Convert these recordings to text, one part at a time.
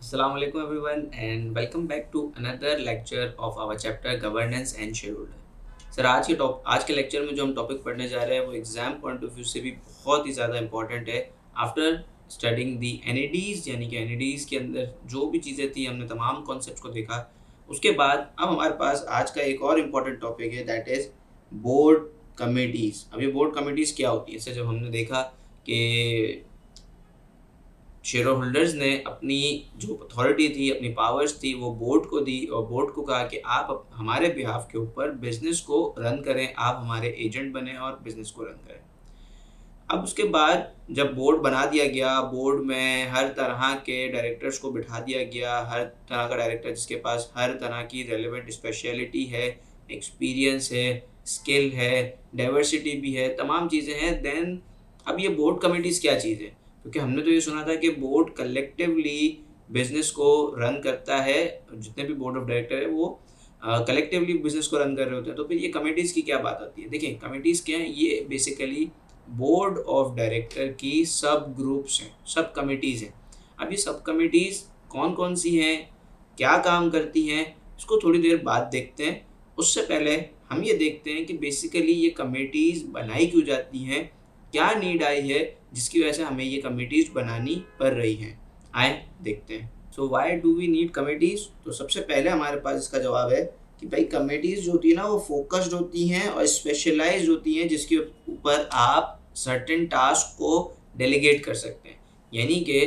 Assalamu alaikum everyone and welcome back to another lecture of our chapter governance and shareholder. Sir आज के lecture में जो हम topic पढ़ने जा रहे हैं वो एग्जाम पॉइंट ऑफ व्यू से भी बहुत ही ज़्यादा इंपॉर्टेंट है। आफ्टर स्टडिंग दी एनईडीज़ यानी कि एनईडीज़ के अंदर जो भी चीज़ें थी हमने तमाम कॉन्सेप्ट को देखा, उसके बाद अब हमारे पास आज का एक और इम्पॉर्टेंट टॉपिक है, दैट इज़ बोर्ड कमिटीज़। अब ये बोर्ड कमिटीज़ क्या होती है? इससे जब हमने देखा कि शेयर होल्डर्स ने अपनी जो अथॉरिटी थी, अपनी पावर्स थी, वो बोर्ड को दी और बोर्ड को कहा कि आप हमारे बिहाफ के ऊपर बिजनेस को रन करें, आप हमारे एजेंट बने और बिजनेस को रन करें। अब उसके बाद जब बोर्ड बना दिया गया, बोर्ड में हर तरह के डायरेक्टर्स को बिठा दिया गया, हर तरह का डायरेक्टर जिसके पास हर तरह की रेलेवेंट स्पेशलिटी है, एक्सपीरियंस है, स्किल है, डाइवर्सिटी भी है, तमाम चीज़ें हैं। देन अब ये बोर्ड कमिटीज़ क्या चीज़ है? क्योंकि हमने तो ये सुना था कि बोर्ड कलेक्टिवली बिजनेस को रन करता है, जितने भी बोर्ड ऑफ डायरेक्टर है वो कलेक्टिवली बिजनेस को रन कर रहे होते हैं। तो फिर ये कमिटीज़ की क्या बात आती है? देखिए कमिटीज़ क्या हैं? ये बेसिकली बोर्ड ऑफ डायरेक्टर की सब ग्रुप्स हैं, सब कमिटीज़ हैं। अब ये सब कमिटीज़ कौन कौन सी हैं, क्या काम करती हैं, इसको थोड़ी देर बाद देखते हैं। उससे पहले हम ये देखते हैं कि बेसिकली ये कमिटीज़ बनाई क्यों जाती हैं, क्या नीड आई है जिसकी वजह से हमें ये कमिटीज़ बनानी पड़ रही हैं। आए देखते हैं। So why do we need committees? तो सबसे पहले हमारे पास इसका जवाब है कि भाई कमिटीज़ जो होती है ना वो फोकस्ड होती हैं और स्पेशलाइज्ड होती हैं, जिसके ऊपर आप सर्टेन टास्क को डेलीगेट कर सकते हैं। यानी कि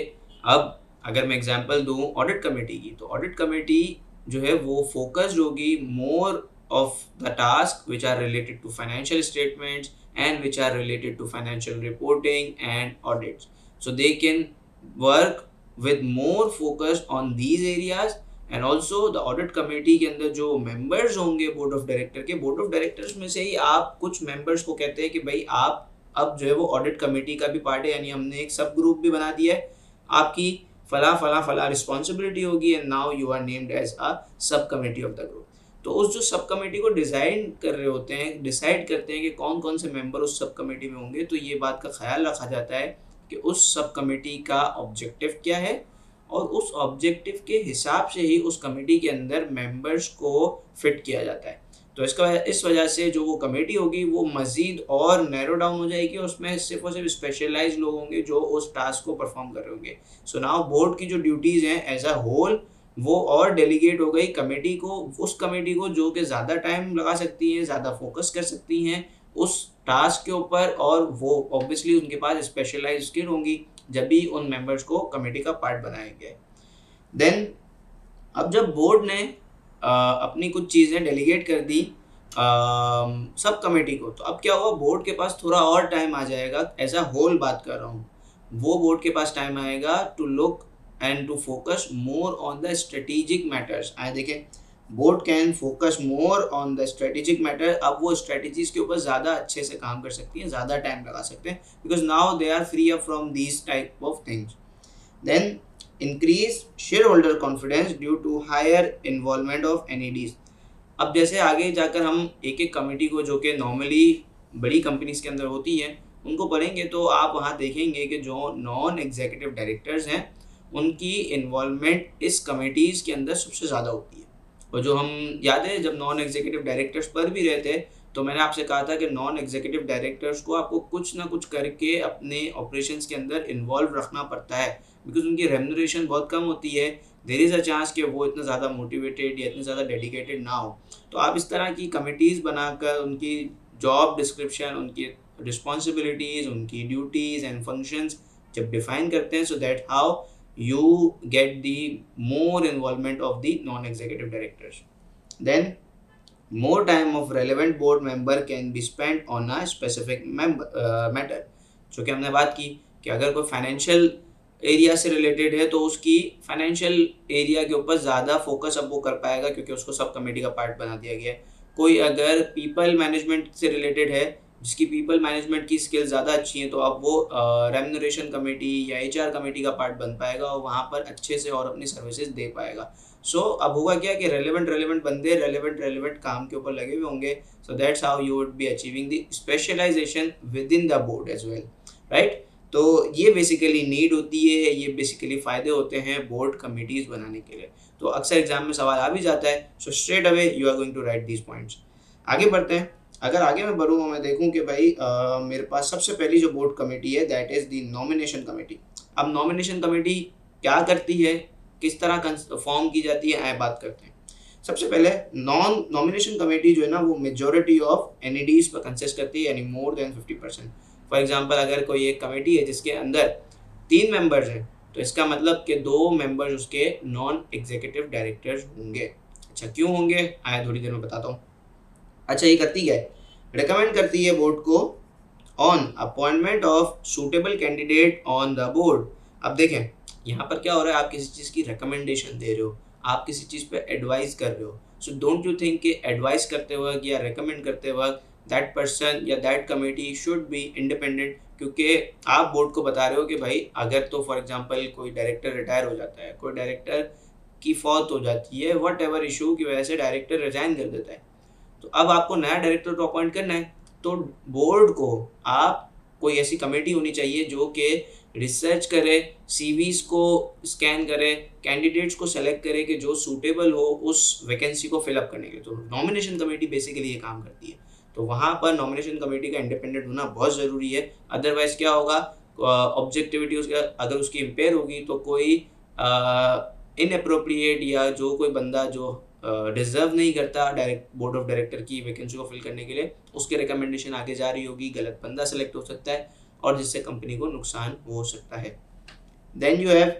अब अगर मैं एग्जांपल दूं ऑडिट कमेटी की, तो ऑडिट कमेटी जो है वो फोकस्ड होगी मोर of the task which are related to financial statements and which are related to financial reporting and audits. So they can work with more focus on these areas and also the audit committee के अंदर जो members होंगे board of director के, board of directors में से ही आप कुछ members को कहते हैं कि भाई आप अब जो है वो audit committee का भी पार्ट है, यानी हमने एक सब ग्रुप भी बना दिया है, आपकी फला रिस्पॉन्सिबिलिटी होगी and now you are named as a sub committee of the group. तो उस जो सब कमेटी को डिज़ाइन कर रहे होते हैं, डिसाइड करते हैं कि कौन कौन से मेंबर उस सब कमेटी में होंगे, तो ये बात का ख्याल रखा जाता है कि उस सब कमेटी का ऑब्जेक्टिव क्या है और उस ऑब्जेक्टिव के हिसाब से ही उस कमेटी के अंदर मेंबर्स को फिट किया जाता है। तो इस वजह से जो वो कमेटी होगी वो मज़ीद और नैरो डाउन हो जाएगी, उसमें सिर्फ और सिर्फ स्पेशलाइज्ड लोग होंगे जो उस टास्क को परफॉर्म कर रहे होंगे। सो नाउ बोर्ड की जो ड्यूटीज़ हैं एज अ होल वो और डेलीगेट हो गई कमेटी को, उस कमेटी को जो कि ज़्यादा टाइम लगा सकती हैं, ज़्यादा फोकस कर सकती हैं उस टास्क के ऊपर, और वो ऑब्वियसली उनके पास स्पेशलाइज्ड स्किल होंगी जब भी उन मेंबर्स को कमेटी का पार्ट बनाया गया है। देन अब जब बोर्ड ने अपनी कुछ चीज़ें डेलीगेट कर दी सब कमेटी को, तो अब क्या हुआ, बोर्ड के पास थोड़ा और टाइम आ जाएगा, एज अ होल बात कर रहा हूँ, वो बोर्ड के पास टाइम आएगा to look and to focus more on the strategic matters। आए देखें, board can focus more on the strategic matter. अब वो स्ट्रेटजीज के ऊपर ज़्यादा अच्छे से काम कर सकती हैं, ज़्यादा टाइम लगा सकते हैं, because now they are free up from these type of things. Then increase shareholder confidence due to higher involvement of NEDs. अब जैसे आगे जाकर हम एक एक कमेटी को जो कि नॉर्मली बड़ी कंपनीज के अंदर होती है उनको पढ़ेंगे, तो आप वहाँ देखेंगे कि जो नॉन एग्जीक्यूटिव डायरेक्टर्स हैं उनकी इन्वॉल्वमेंट इस कमेटीज़ के अंदर सबसे ज़्यादा होती है। और जो हम याद है जब नॉन एग्जीक्यूटिव डायरेक्टर्स पर भी रहते तो मैंने आपसे कहा था कि नॉन एग्जीक्यूटिव डायरेक्टर्स को आपको कुछ ना कुछ करके अपने ऑपरेशंस के अंदर इन्वॉल्व रखना पड़ता है, बिकॉज उनकी रेम्यूनरेशन बहुत कम होती है। देयर इज़ अ चांस कि वो इतना ज़्यादा मोटिवेटेड या इतने ज़्यादा डेडिकेटेड ना हो। तो आप इस तरह की कमेटीज़ बनाकर उनकी जॉब डिस्क्रिप्शन, उनकी रिस्पॉन्सिबिलिटीज़, उनकी ड्यूटीज़ एंड फंक्शंस जब डिफाइन करते हैं, so that how you get the more involvement of the non-executive directors. Then more time of relevant board member can be spent on a specific matter। जो कि हमने बात की कि अगर कोई फाइनेंशियल एरिया से रिलेटेड है तो उसकी फाइनेंशियल एरिया के ऊपर ज़्यादा फोकस अब वो कर पाएगा क्योंकि उसको सब कमेटी का पार्ट बना दिया गया है। कोई अगर पीपल मैनेजमेंट से रिलेटेड है, जिसकी पीपल मैनेजमेंट की स्किल ज़्यादा अच्छी हैं, तो अब वो रेम्यूनरेशन कमेटी या एचआर कमेटी का पार्ट बन पाएगा और वहाँ पर अच्छे से और अपनी सर्विसेज दे पाएगा। सो अब होगा क्या कि रेलेवेंट बंदे रेलेवेंट काम के ऊपर लगे हुए होंगे, so that's how you would be achieving the specialization within the board as well, right. तो ये बेसिकली नीड होती है, ये बेसिकली फ़ायदे होते हैं बोर्ड कमिटीज़ बनाने के लिए। तो अक्सर एग्जाम में सवाल आ भी जाता है, so straight away you are going to write these points. आगे बढ़ते हैं। अगर आगे मैं बढ़ूँ, मैं देखूँ कि भाई मेरे पास सबसे पहली जो बोर्ड कमेटी है that is the nomination committee. अब नॉमिनेशन कमेटी क्या करती है, किस तरह फॉर्म की जाती है, आए बात करते हैं। सबसे पहले नॉमिनेशन कमेटी जो है ना वो मेजोरिटी ऑफ एनईडीज पर कंसिस्ट करती है, यानी मोर देन 50%। फॉर एग्जांपल अगर कोई एक कमेटी है जिसके अंदर 3 मेंबर्स हैं, तो इसका मतलब कि 2 मेंबर्स उसके नॉन एग्जीक्यूटिव डायरेक्टर्स होंगे। अच्छा क्यों होंगे, आए थोड़ी देर में बताता हूँ। अच्छा ये करती है, रिकमेंड करती है बोर्ड को on appointment of suitable candidate on the board. अब देखें यहाँ पर क्या हो रहा है, आप किसी चीज़ की रिकमेंडेशन दे रहे हो, आप किसी चीज़ पे एडवाइस कर रहे हो। सो डोंट यू थिंक कि एडवाइस करते वक्त या रिकमेंड करते वक्त दैट पर्सन या that committee should be independent, क्योंकि आप बोर्ड को बता रहे हो कि भाई अगर तो फॉर एग्जांपल कोई डायरेक्टर रिटायर हो जाता है, कोई डायरेक्टर की फौत हो जाती है, वट एवर इशू की वजह से डायरेक्टर रिजाइन कर देता है, तो अब आपको नया डायरेक्टर तो अपॉइंट करना है। तो बोर्ड को आप कोई ऐसी कमेटी होनी चाहिए जो कि रिसर्च करे, सीवीज को स्कैन करे, कैंडिडेट्स को सेलेक्ट करे कि जो सूटेबल हो उस वैकेंसी को फिलअप करने के लिए। तो नॉमिनेशन कमेटी बेसिकली ये काम करती है। तो वहाँ पर नॉमिनेशन कमेटी का इंडिपेंडेंट होना बहुत ज़रूरी है, अदरवाइज क्या होगा, ऑब्जेक्टिविटी उसका अगर उसकी इम्पेयर होगी तो कोई इनअप्रोप्रिएट या जो कोई बंदा जो डिजर्व नहीं करता बोर्ड ऑफ डायरेक्टर की वैकेंसी को फिल करने के लिए, उसके रिकमेंडेशन आगे जा रही होगी, गलत बंदा सेलेक्ट हो सकता है और जिससे कंपनी को नुकसान हो सकता है। Then you have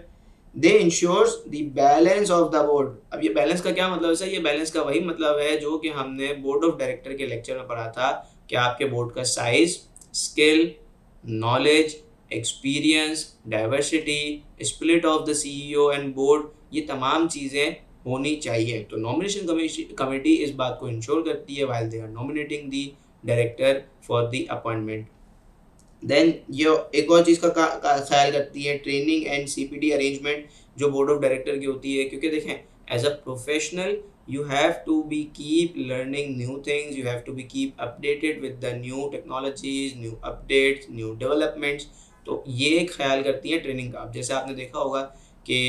they ensures the balance of the board. अब ये बैलेंस का क्या मतलब है सर, ये बैलेंस का वही मतलब है जो कि हमने बोर्ड ऑफ डायरेक्टर के लेक्चर में पढ़ा था कि आपके बोर्ड का size, skill, knowledge, experience, diversity, split of the CEO and board, ये तमाम चीज़ें होनी चाहिए। तो नॉमिनेशन कमेटी इस बात को इंश्योर करती है while they are nominating the director for the appointment. Then ये एक और चीज़ का ख्याल करती है, ट्रेनिंग एंड सीपीडी अरेंजमेंट जो बोर्ड ऑफ डायरेक्टर की होती है, क्योंकि देखें as a professional you have to be keep learning new things, you have to be keep updated with the new technologies, new updates, new developments। तो ये एक ख्याल करती है ट्रेनिंग का। अब जैसे आपने देखा होगा कि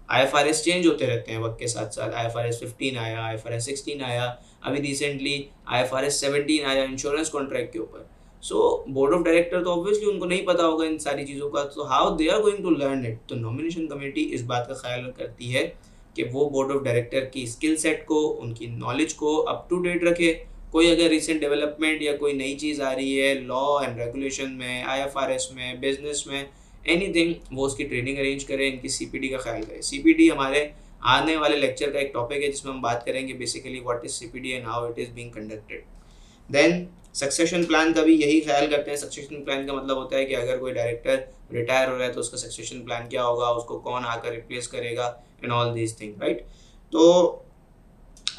IFRS चेंज होते रहते हैं वक्त के साथ साथ, IFRS 15 आया, IFRS 16 आया, अभी रिसेंटली IFRS 17 आया इंश्योरेंस कॉन्ट्रैक्ट के ऊपर। सो बोर्ड ऑफ डायरेक्टर तो ऑब्वियसली उनको नहीं पता होगा इन सारी चीज़ों का, तो how they are going to learn it. तो नॉमिनेशन कमेटी इस बात का ख्याल करती है कि वो बोर्ड ऑफ डायरेक्टर की स्किल सेट को, उनकी नॉलेज को अप टू डेट रखे। कोई अगर रिसेंट डेवलपमेंट या कोई नई चीज़ आ रही है लॉ एंड रेगुलेशन में, IFRS में, बिजनेस में, एनीथिंग, वो उसकी ट्रेनिंग अरेंज करें, इनकी CPD का ख्याल करें। CPD हमारे आने वाले लेक्चर का एक टॉपिक है जिसमें हम बात करेंगे basically what is CPD and how it is being conducted. Then succession plan का भी यही ख्याल करते हैं। सक्सेशन प्लान का मतलब होता है कि अगर कोई डायरेक्टर रिटायर हो रहा है तो उसका सक्सेशन प्लान क्या होगा, उसको कौन आकर रिप्लेस करेगा and all these thing, right. तो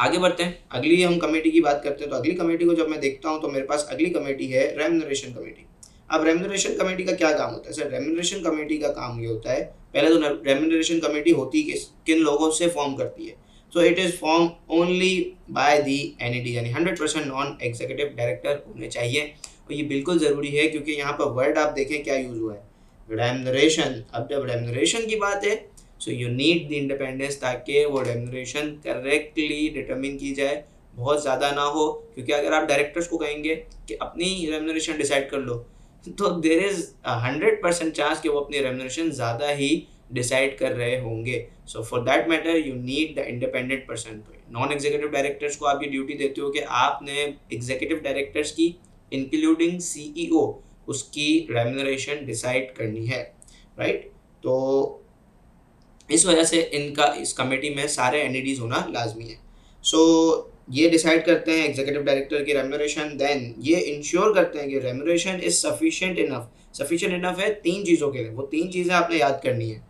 आगे बढ़ते हैं, अगली हम कमेटी की बात करते हैं। तो अगली कमेटी को जब मैं देखता हूँ तो मेरे पास अगली कमेटी है रेम्यूनरेशन कमेटी। अब रेम्यूनरेशन कमेटी का क्या काम होता है सर? रेम्यूनरेशन कमेटी का काम ये होता है, पहले तो रेम्यूनरेशन कमेटी होती किन लोगों से फॉर्म करती है। So it is form only by the NED, यानी 100% नॉन एग्जीक्यूटिव डायरेक्टर होने चाहिए। और ये बिल्कुल ज़रूरी है क्योंकि यहाँ पर वर्ड आप देखें क्या यूज़ हुआ है, रेम्यूनरेशन। अब जब रेम्यूनरेशन की बात है so you need the independence, ताकि वो रेम्यूनरेशन करेक्टली डिटरमिन की जाए, बहुत ज़्यादा ना हो। क्योंकि अगर आप डायरेक्टर्स को कहेंगे कि अपनी रेम्यूनरेशन डिसाइड कर लो, तो देर इज़ 100% चांस कि वो अपनी रेम्यूनरेशन ज़्यादा ही डिसाइड कर रहे होंगे। सो for that matter you need the independent person. Non executive directors को आप ये ड्यूटी देते हो कि आपने एग्जीक्यूटिव डायरेक्टर्स की इंक्लूडिंग CEO उसकी रेम्यूनरेशन डिसाइड करनी है, राइट। तो इस वजह से इनका इस कमेटी में सारे NEDs होना लाजमी है। सो ये डिसाइड करते हैं एग्जीक्यूटिव डायरेक्टर की रेम्यूनरेशन। देन ये इंश्योर करते हैं कि remuneration is sufficient enough. Sufficient enough है 3 चीज़ों के लिए, वो 3 चीज़ें आपने याद करनी है।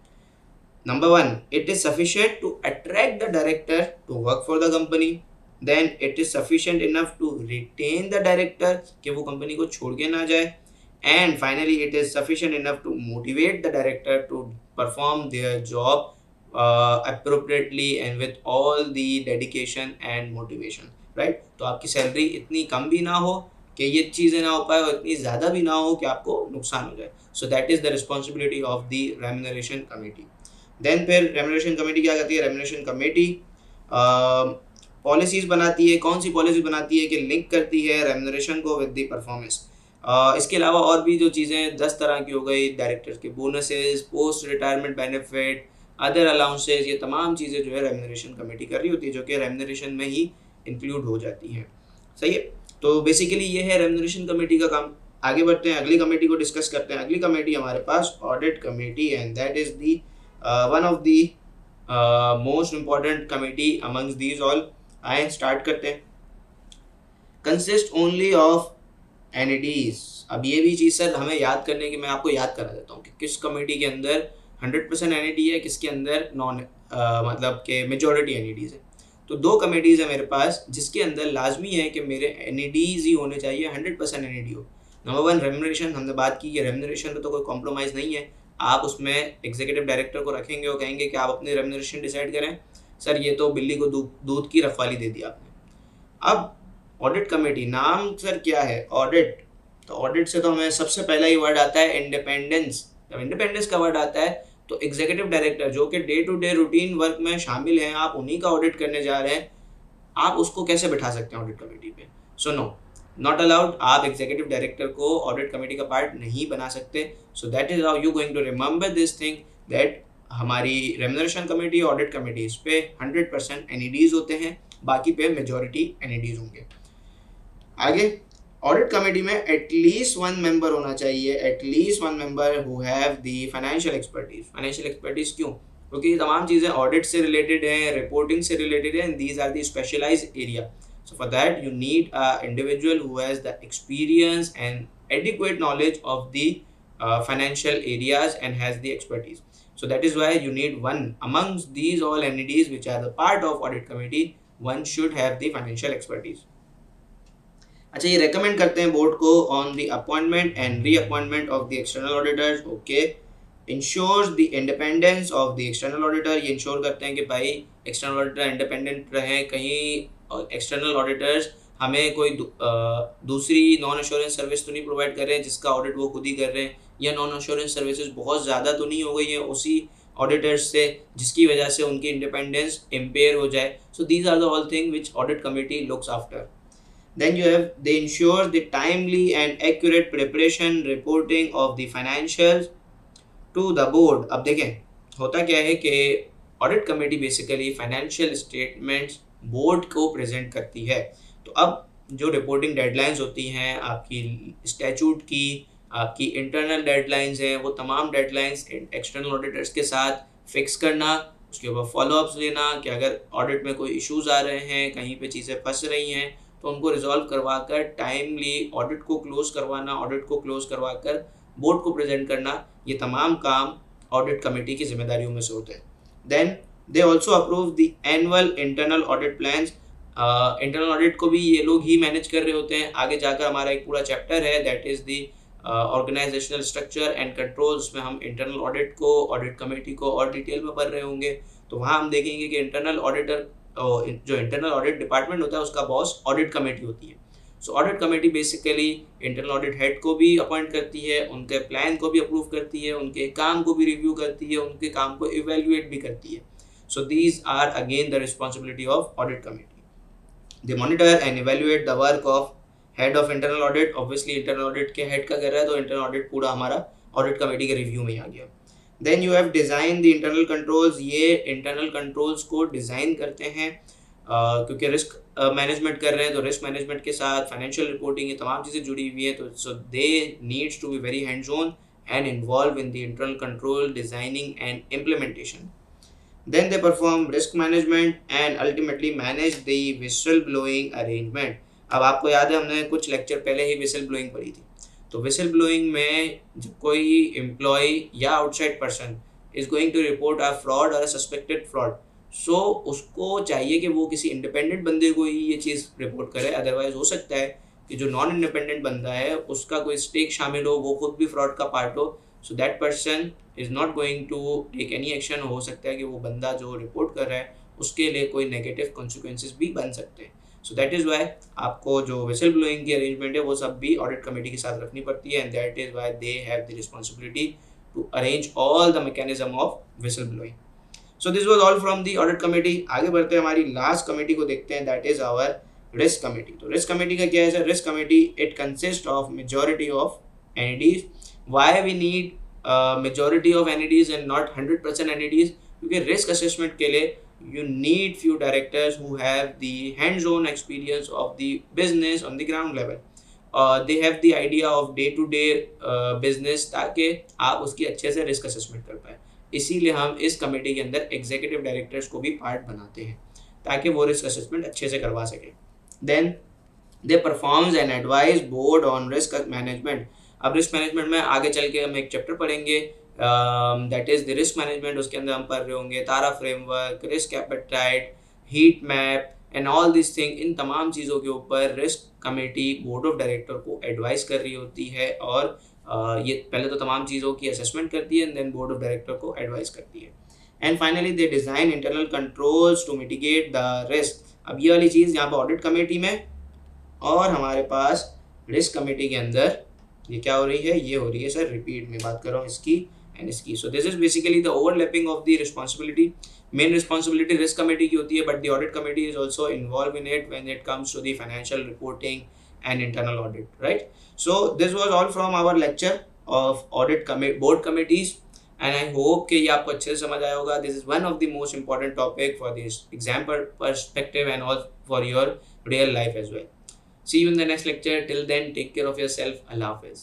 Number 1, it is sufficient to attract the director to work for the company. Then it is sufficient enough to retain the director, कि वो कंपनी को छोड़ के ना जाए। And finally, it is sufficient enough to motivate the director to perform their job appropriately and with all the dedication and motivation, right? तो आपकी salary इतनी कम भी ना हो कि ये चीज़ें ना हो पाए और इतनी ज़्यादा भी ना हो कि आपको नुकसान हो जाए. So that is the responsibility of the remuneration committee. Then फिर रेम्यूनरेशन कमेटी क्या करती है? रेम्यूनरेशन कमेटी पॉलिसीज़ बनाती है. कौन सी पॉलिसी बनाती है कि लिंक करती है रेम्यूनरेशन को विद द परफॉर्मेंस. इसके अलावा और भी जो चीज़ें 10 तरह की हो गई, डायरेक्टर्स के bonuses, post retirement benefit, other allowances, ये तमाम चीज़ें जो है रेम्यूनरेशन कमेटी कर रही होती है, जो कि रेम्यूनरेशन में ही इंक्लूड हो जाती हैं. सही है. तो बेसिकली ये है रेम्यूनरेशन कमेटी का काम. आगे बढ़ते हैं, अगली कमेटी को डिस्कस करते हैं. अगली कमेटी हमारे पास audit committee, and that is the one of the most important committee amongst these all. आए स्टार्ट करते हैं. Consist only of NEDs. अब ये भी चीज़ सर हमें याद करने की, मैं आपको याद करा देता हूँ कि किस कमेटी के अंदर 100% एनईडी है, किसके अंदर नॉन मतलब के मेजॉरिटी एनईडीज़ है. तो दो कमेटीज़ है मेरे पास जिसके अंदर लाजमी है कि मेरे एनईडीज़ ही होने चाहिए, 100% एनईडी हो. Number one, remuneration. हमने बात की कि रेम्यूनरेशन में तो कोई कॉम्प्रोमाइज़ नहीं है. आप उसमें एग्जीक्यूटिव डायरेक्टर को रखेंगे और कहेंगे कि आप अपनी रेम्यूनरेशन डिसाइड करें. सर ये तो बिल्ली को दूध की रखवाली दे दी आपने. अब ऑडिट कमेटी, नाम सर क्या है? ऑडिट. तो ऑडिट से तो हमें सबसे पहला ही वर्ड आता है इंडिपेंडेंस. जब इंडिपेंडेंस का वर्ड आता है तो एग्जीक्यूटिव डायरेक्टर जो कि day to day routine work में शामिल हैं, आप उन्हीं का ऑडिट करने जा रहे हैं, आप उसको कैसे बैठा सकते हैं ऑडिट कमेटी पे? So no, not allowed. आप एग्जीक्यूटिव डायरेक्टर को ऑडिट कमेटी का पार्ट नहीं बना सकते. So that is how you going to remember this thing, that हमारी रेम्यूनरेशन कमेटी, ऑडिट कमेटी, इस पे 100% एनईडीज होते हैं, बाकी पे मेजॉरिटी एनईडीज होंगे. आगे, ऑडिट कमेटी में एटलीस्ट वन मेंबर होना चाहिए, at least one member who have the financial expertise. Financial expertise क्यों? क्योंकि ये तमाम चीज़ें ऑडिट से रिलेटेड हैं, रिपोर्टिंग से रिलेटेड है, and these are the specialized area. So for that you need a individual who has the experience and adequate knowledge of the financial areas and has the expertise. So that is why you need one amongst these all entities which are the part of audit committee. One should have the financial expertise. अच्छा, ये recommend करते हैं board को on the appointment and reappointment of the external auditors. Okay. Ensures the independence of the external auditor. ये ensure करते हैं कि भाई एक्सटर्नल ऑडिटर इंडिपेंडेंट रहें. कहीं एक्सटर्नल ऑडिटर्स हमें कोई दूसरी नॉन एश्योरेंस सर्विस तो नहीं प्रोवाइड कर रहे हैं जिसका ऑडिट वो खुद ही कर रहे हैं, या नॉन एश्योरेंस सर्विसेज बहुत ज़्यादा तो नहीं हो गई हैं उसी ऑडिटर्स से जिसकी वजह से उनकी इंडिपेंडेंस इम्पेयर हो जाए. So these are the all thing which audit committee looks after. Then you have, they ensure the timely and accurate preparation reporting of the financials to the board. अब देखें होता क्या है कि audit committee basically financial statements board को present करती है. तो अब जो रिपोर्टिंग डेडलाइंस होती हैं आपकी स्टैचूट की, आपकी इंटरनल डेडलाइंस हैं, वो तमाम डेडलाइंस एक्सटर्नल ऑडिटर्स के साथ फिक्स करना, उसके ऊपर फॉलोअप्स लेना कि अगर ऑडिट में कोई इश्यूज आ रहे हैं, कहीं पे चीज़ें फंस रही हैं, तो उनको रिजॉल्व करवा कर टाइमली ऑडिट को क्लोज करवाना, ऑडिट को क्लोज करवा कर बोर्ड को प्रेजेंट करना, ये तमाम काम ऑडिट कमेटी की जिम्मेदारियों में से होते हैं. Then they also approve the annual internal audit plans. Internal audit को भी ये लोग ही मैनेज कर रहे होते हैं. आगे जाकर हमारा एक पूरा चैप्टर है that is the organisational structure and control, उसमें हम इंटरनल ऑडिट को, ऑडिट कमेटी को और डिटेल में पढ़ रहे होंगे. तो वहाँ हम देखेंगे कि इंटरनल ऑडिटर, जो इंटरनल ऑडिट डिपार्टमेंट होता है उसका बॉस ऑडिट कमेटी होती है. So audit committee basically internal audit head को भी अपॉइंट करती है, उनके प्लान को भी अप्रूव करती है, उनके काम को भी रिव्यू करती है, उनके काम को इवेल्युएट भी करती है. So these are again the responsibility of audit committee. They monitor and evaluate the work of head of internal audit. Obviously internal audit के हेड का कर रहा है तो इंटरनल ऑडिट पूरा हमारा ऑडिट कमेटी के रिव्यू में ही आ गया. Then you have design the internal controls. ये इंटरनल कंट्रोल्स को डिज़ाइन करते हैं क्योंकि रिस्क मैनेजमेंट कर रहे हैं, तो रिस्क मैनेजमेंट के साथ फाइनेंशियल रिपोर्टिंग ये तमाम चीज़ें जुड़ी हुई हैं. तो so they needs to be very hands on and involve in the internal control designing and implementation. Then they perform risk management and ultimately manage the whistle blowing arrangement. अब आपको याद है हमने कुछ लेक्चर पहले ही whistle blowing पढ़ी थी. तो whistle blowing में जब कोई एम्प्लॉय या outside person is going to report a fraud or a suspected fraud, सो उसको चाहिए कि वो किसी इंडिपेंडेंट बंदे को ही ये चीज़ रिपोर्ट करे. अदरवाइज हो सकता है कि जो नॉन इंडिपेंडेंट बंदा है उसका कोई स्टेक शामिल हो, वो खुद भी फ्रॉड का पार्ट हो. So that person is not going to take any action, हो सकता है कि वो बंदा जो रिपोर्ट कर रहा है उसके लिए कोई नेगेटिव कॉन्सिक्वेंसेस भी बन सकते हैं। सो दैट इज़ वाई आपको जो विसल ब्लोइंग की अरेंजमेंट है वो सब भी ऑडिट कमेटी के साथ रखनी पड़ती है, and that is why they have the responsibility to arrange all the mechanism of whistle blowing. So this was all from the audit committee. आगे बढ़ते हैं, हमारी लास्ट कमेटी को देखते हैं, that is our risk committee. तो risk committee का क्या है sir? Risk committee it consist of majority of NEDs. Why we need majority of NEDs and not 100% NEDs? क्योंकि रिस्क असेसमेंट के लिए you need few directors who have the hands-on experience of the business on the ground level. They have the idea of day-to-day business, ताकि आप उसकी अच्छे से risk assessment कर पाए। इसीलिए हम इस कमेटी के अंदर एग्जीक्यूटिव डायरेक्टर्स को भी पार्ट बनाते हैं ताकि वो रिस्क असेसमेंट अच्छे से करवा सकें। Then they performs and advise board on risk management. अब रिस्क मैनेजमेंट में आगे चल के हम एक चैप्टर पढ़ेंगे, that is the risk management. उसके अंदर हम पढ़ रहे होंगे तारा framework, risk appetite, heat map and all this thing. इन तमाम चीज़ों के ऊपर risk committee board of director को एडवाइस कर रही होती है, और ये पहले तो तमाम चीज़ों की असेसमेंट करती है and then board of director को एडवाइस करती है। And finally they design internal controls to mitigate the risk. अब ये वाली चीज़ यहाँ पर ऑडिट कमेटी में और हमारे पास रिस्क कमेटी के अंदर ये क्या हो रही है? ये हो रही है सर, रिपीट में बात कर रहा हूँ इसकी एंड इसकी। So this is basically the overlapping of the responsibility. Main responsibility risk committee की होती है, but the audit committee is also involve in it when it comes to the financial reporting and internal audit, right? So this was all from our lecture of audit board committees, and I hope कि ये आपको अच्छे से समझ आया होगा। This is one of the most important topic for this exam perspective and all for your real life as well. See you in the next lecture. Till then, take care of yourself. Allah Hafiz.